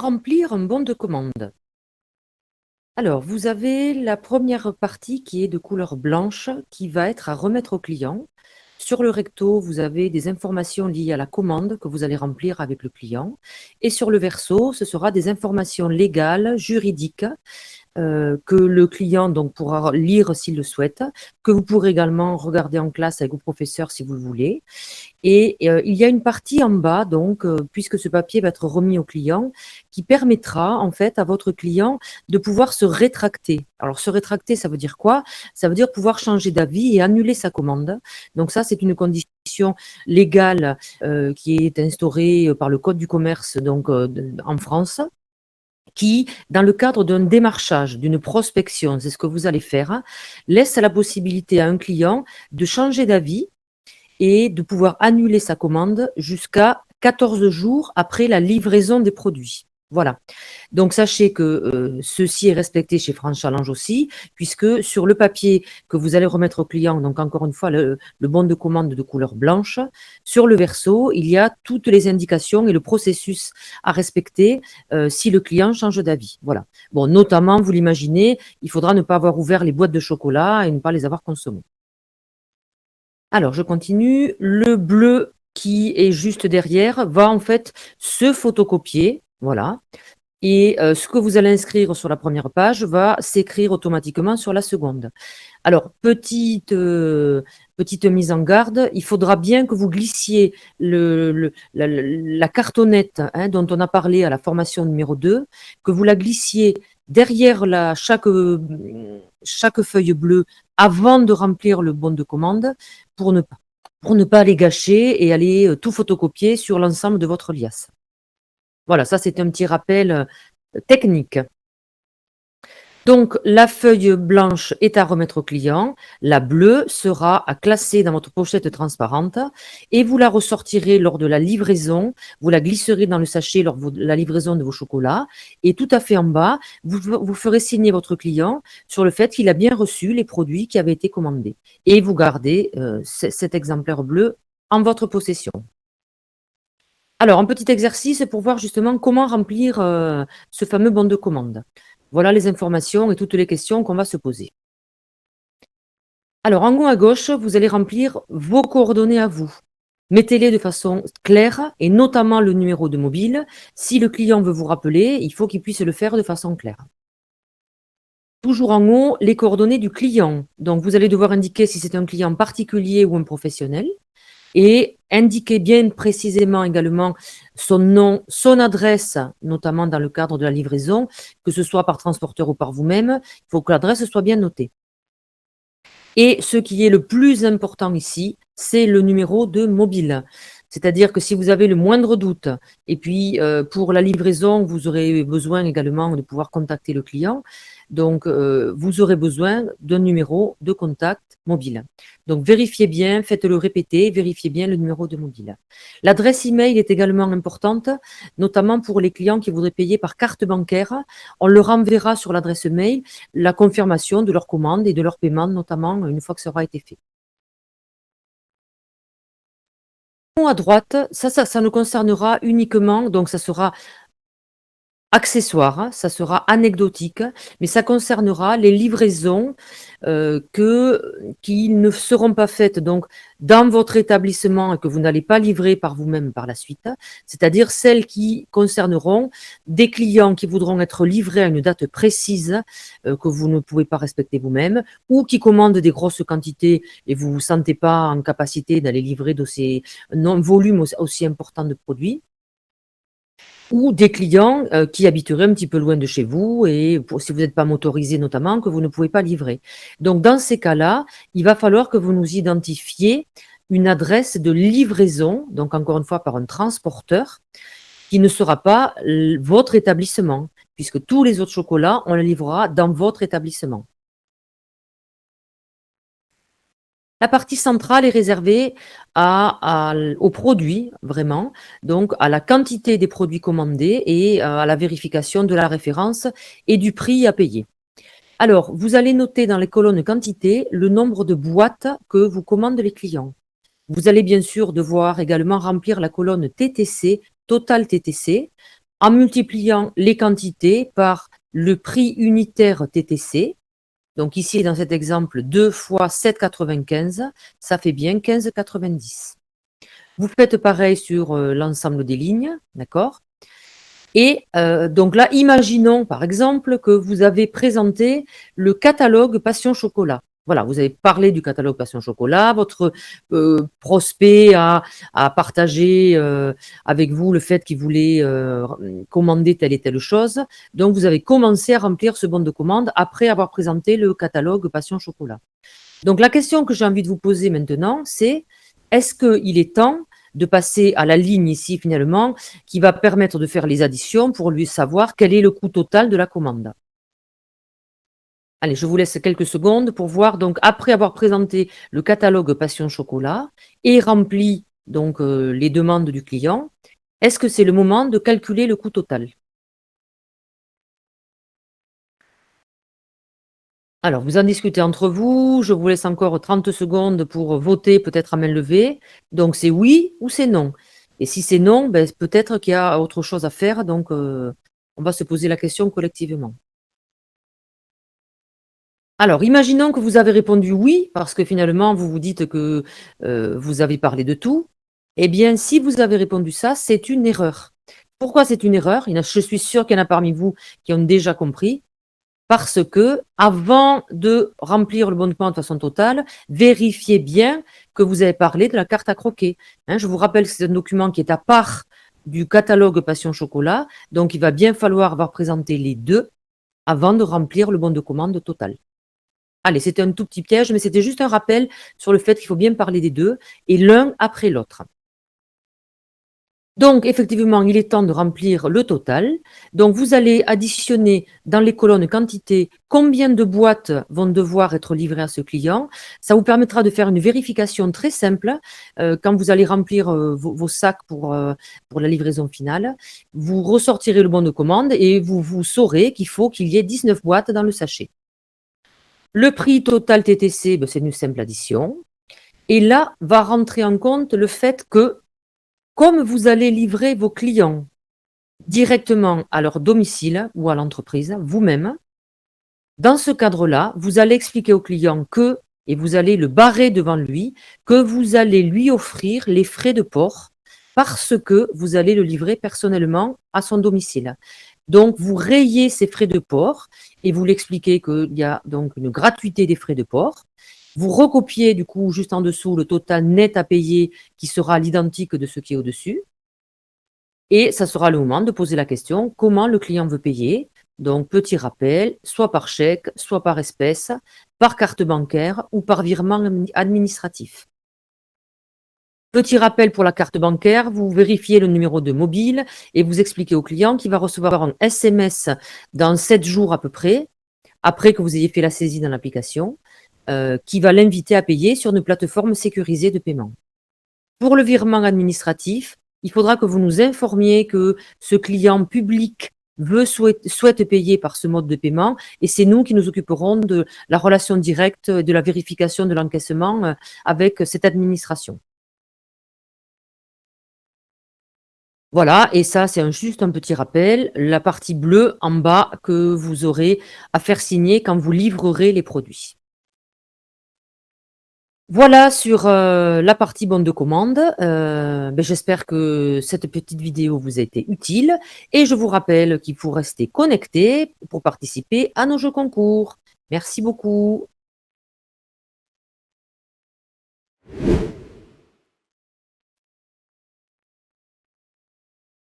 remplir un bon de commande? Alors, vous avez la première partie qui est de couleur blanche, qui va être à remettre au client. Sur le recto, vous avez des informations liées à la commande que vous allez remplir avec le client. Et sur le verso, ce sera des informations légales, juridiques, que le client donc pourra lire s'il le souhaite, que vous pourrez également regarder en classe avec vos professeurs si vous le voulez. Et il y a une partie en bas, donc, puisque ce papier va être remis au client, qui permettra en fait à votre client de pouvoir se rétracter. Alors se rétracter, ça veut dire quoi? Ça veut dire pouvoir changer d'avis et annuler sa commande. Donc ça, c'est une condition légale qui est instaurée par le Code du commerce donc, en France, qui, dans le cadre d'un démarchage, d'une prospection, c'est ce que vous allez faire, hein, laisse la possibilité à un client de changer d'avis et de pouvoir annuler sa commande jusqu'à 14 jours après la livraison des produits. Voilà. Donc sachez que ceci est respecté chez France Challenge aussi, puisque sur le papier que vous allez remettre au client, donc encore une fois le bon de commande de couleur blanche, sur le verso, il y a toutes les indications et le processus à respecter si le client change d'avis. Voilà. Bon, notamment, vous l'imaginez, il faudra ne pas avoir ouvert les boîtes de chocolat et ne pas les avoir consommées. Alors, je continue. Le bleu qui est juste derrière va en fait se photocopier, voilà. Et ce que vous allez inscrire sur la première page va s'écrire automatiquement sur la seconde. Alors, petite mise en garde, il faudra bien que vous glissiez la cartonnette hein, dont on a parlé à la formation numéro 2, que vous la glissiez derrière chaque feuille bleue avant de remplir le bon de commande pour ne pas les gâcher et aller tout photocopier sur l'ensemble de votre liasse. Voilà, ça c'est un petit rappel technique. Donc, la feuille blanche est à remettre au client, la bleue sera à classer dans votre pochette transparente et vous la ressortirez lors de la livraison, vous la glisserez dans le sachet lors de la livraison de vos chocolats et tout à fait en bas, vous ferez signer votre client sur le fait qu'il a bien reçu les produits qui avaient été commandés et vous gardez cet exemplaire bleu en votre possession. Alors, un petit exercice pour voir justement comment remplir ce fameux bon de commande. Voilà les informations et toutes les questions qu'on va se poser. Alors, en haut à gauche, vous allez remplir vos coordonnées à vous. Mettez-les de façon claire et notamment le numéro de mobile. Si le client veut vous rappeler, il faut qu'il puisse le faire de façon claire. Toujours en haut, les coordonnées du client. Donc, vous allez devoir indiquer si c'est un client particulier ou un professionnel. Et indiquez bien précisément également son nom, son adresse, notamment dans le cadre de la livraison, que ce soit par transporteur ou par vous-même. Il faut que l'adresse soit bien notée. Et ce qui est le plus important ici, c'est le numéro de mobile. C'est-à-dire que si vous avez le moindre doute, et puis pour la livraison, vous aurez besoin également de pouvoir contacter le client. Donc, vous aurez besoin d'un numéro de contact mobile. Donc, vérifiez bien, faites-le répéter, vérifiez bien le numéro de mobile. L'adresse email est également importante, notamment pour les clients qui voudraient payer par carte bancaire. On leur enverra sur l'adresse mail la confirmation de leur commande et de leur paiement, notamment une fois que ça aura été fait. À droite, ça nous concernera uniquement, donc ça sera accessoire, hein, ça sera anecdotique, mais ça concernera les livraisons qui ne seront pas faites donc dans votre établissement et que vous n'allez pas livrer par vous-même par la suite, c'est-à-dire celles qui concerneront des clients qui voudront être livrés à une date précise que vous ne pouvez pas respecter vous-même ou qui commandent des grosses quantités et vous ne vous sentez pas en capacité d'aller livrer de ces volumes aussi importants de produits ou des clients qui habiteraient un petit peu loin de chez vous et si vous n'êtes pas motorisé notamment, que vous ne pouvez pas livrer. Donc dans ces cas-là, il va falloir que vous nous identifiez une adresse de livraison, donc encore une fois par un transporteur, qui ne sera pas votre établissement, puisque tous les autres chocolats, on les livrera dans votre établissement. La partie centrale est réservée aux produits, vraiment, donc à la quantité des produits commandés et à la vérification de la référence et du prix à payer. Alors, vous allez noter dans les colonnes quantité le nombre de boîtes que vous commandent les clients. Vous allez bien sûr devoir également remplir la colonne TTC, Total TTC, en multipliant les quantités par le prix unitaire TTC. Donc ici, dans cet exemple, 2 fois 7,95, ça fait bien 15,90. Vous faites pareil sur l'ensemble des lignes, d'accord? Et donc là, imaginons par exemple que vous avez présenté le catalogue Passion Chocolat. Voilà, vous avez parlé du catalogue Passion Chocolat, votre prospect a partagé avec vous le fait qu'il voulait commander telle et telle chose. Donc, vous avez commencé à remplir ce bon de commande après avoir présenté le catalogue Passion Chocolat. Donc, la question que j'ai envie de vous poser maintenant, c'est est-ce qu'il est temps de passer à la ligne ici finalement qui va permettre de faire les additions pour lui savoir quel est le coût total de la commande. Allez, je vous laisse quelques secondes pour voir. Donc, après avoir présenté le catalogue Passion Chocolat et rempli donc les demandes du client, est-ce que c'est le moment de calculer le coût total? Alors, vous en discutez entre vous. Je vous laisse encore 30 secondes pour voter, peut-être à main levée. Donc, c'est oui ou c'est non. Et si c'est non, ben, peut-être qu'il y a autre chose à faire. Donc, on va se poser la question collectivement. Alors, imaginons que vous avez répondu oui, parce que finalement, vous vous dites que vous avez parlé de tout. Eh bien, si vous avez répondu ça, c'est une erreur. Pourquoi c'est une erreur? Je suis sûre qu'il y en a parmi vous qui ont déjà compris. Parce que, avant de remplir le bon de commande de façon totale, vérifiez bien que vous avez parlé de la carte à croquer. Hein, je vous rappelle que c'est un document qui est à part du catalogue Passion Chocolat, donc il va bien falloir avoir présenté les deux avant de remplir le bon de commande total. Allez, c'était un tout petit piège, mais c'était juste un rappel sur le fait qu'il faut bien parler des deux et l'un après l'autre. Donc, effectivement, il est temps de remplir le total. Donc, vous allez additionner dans les colonnes quantité combien de boîtes vont devoir être livrées à ce client. Ça vous permettra de faire une vérification très simple quand vous allez remplir vos sacs pour la livraison finale. Vous ressortirez le bon de commande et vous saurez qu'il faut qu'il y ait 19 boîtes dans le sachet. Le prix total TTC, ben, c'est une simple addition. Et là, va rentrer en compte le fait que, comme vous allez livrer vos clients directement à leur domicile ou à l'entreprise, vous-même, dans ce cadre-là, vous allez expliquer au client que, et vous allez le barrer devant lui, que vous allez lui offrir les frais de port parce que vous allez le livrer personnellement à son domicile. Donc, vous rayez ces frais de port et vous l'expliquez qu'il y a donc une gratuité des frais de port. Vous recopiez du coup juste en dessous le total net à payer qui sera à l'identique de ce qui est au-dessus. Et ça sera le moment de poser la question comment le client veut payer. Donc, petit rappel, soit par chèque, soit par espèce, par carte bancaire ou par virement administratif. Petit rappel pour la carte bancaire, vous vérifiez le numéro de mobile et vous expliquez au client qu'il va recevoir un SMS dans 7 jours à peu près, après que vous ayez fait la saisie dans l'application, qui va l'inviter à payer sur une plateforme sécurisée de paiement. Pour le virement administratif, il faudra que vous nous informiez que ce client public souhaite payer par ce mode de paiement et c'est nous qui nous occuperons de la relation directe et de la vérification de l'encaissement avec cette administration. Voilà, et ça, c'est juste un petit rappel, la partie bleue en bas que vous aurez à faire signer quand vous livrerez les produits. Voilà sur la partie bon de commande. Ben, j'espère que cette petite vidéo vous a été utile et je vous rappelle qu'il faut rester connecté pour participer à nos jeux concours. Merci beaucoup.